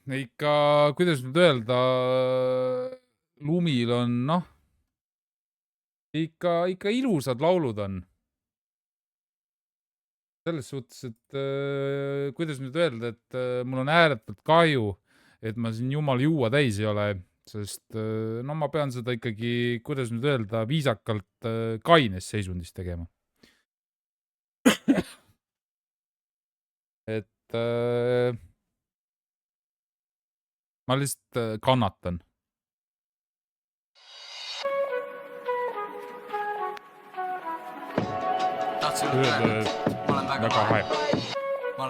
ikka, kuidas nüüd öelda, lumil on, ikka ilusad laulud on. Selles suhtes, et kuidas nüüd öelda, et mul on ääretult kahju, et ma siin jumal juua täis ei ole, sest ma pean seda ikkagi, kuidas nüüd öelda, viisakalt kaines seisundis tegema. Et ma lihtsalt kannatan.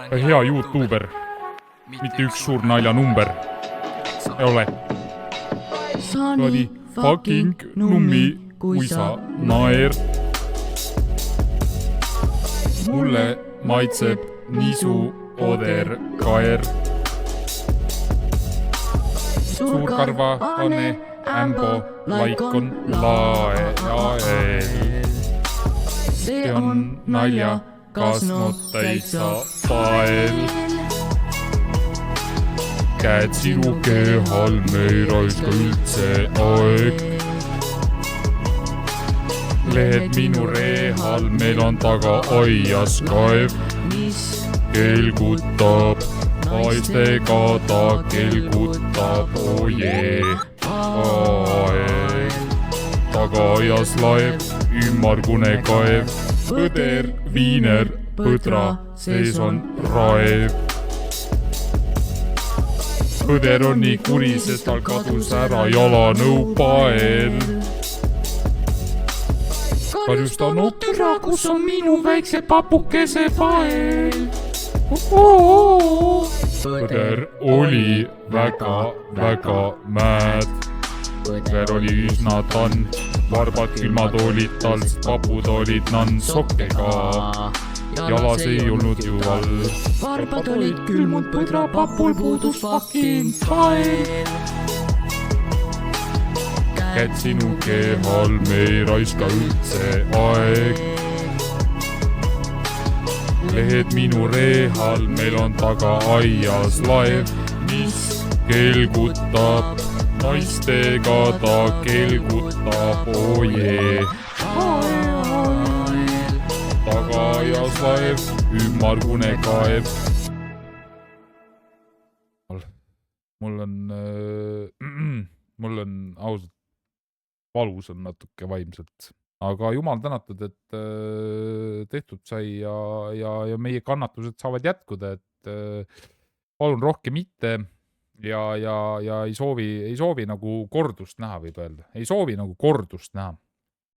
Väga hea YouTuber, mitte üks suur naljanumber ei ole. Sa nii fucking nummi, kui sa naer. Mulle maitseb nisu oder kaer. Suurkarvane ämbo laikon lael. See on nalja kasnud täitsa pael. Käed sinu kehal, me ei raiska üldse aeg. Lehed minu rehal, meil on taga aias kaev, mis kelgutab, naistega ta kelgutab, ojee, aeg. Taga aias laev, ümmargune kaev, põder, viiner, põdra, sees on raev. Põder on nii kuri, sest tal kadus ära jalanõu pael. Karjus ta nopira, kus on minu väikse papukese pael. Põder oli väga määd. Põder oli üsna tann, varbad külmad olid tal, papud olid nann sokkega. Jalas ei olnud ju all. Varbad olid külmud, põdra papul puudus fucking pael. Käed sinu kehal, me ei raiska üldse aeg. Lehed minu rehal, meil on taga aias laev, mis kelgutab, naistega ta kelgutab, ojee. Taga aias laev, ümmargune kaev. Mul on ausalt valus on natuke vaimselt. Aga jumal tänatud, et tehtud sai ja meie kannatused saavad jätkuda, et palun rohkem mitte ja ei soovi nagu kordust näha, võib öelda. Ei soovi nagu kordust näha.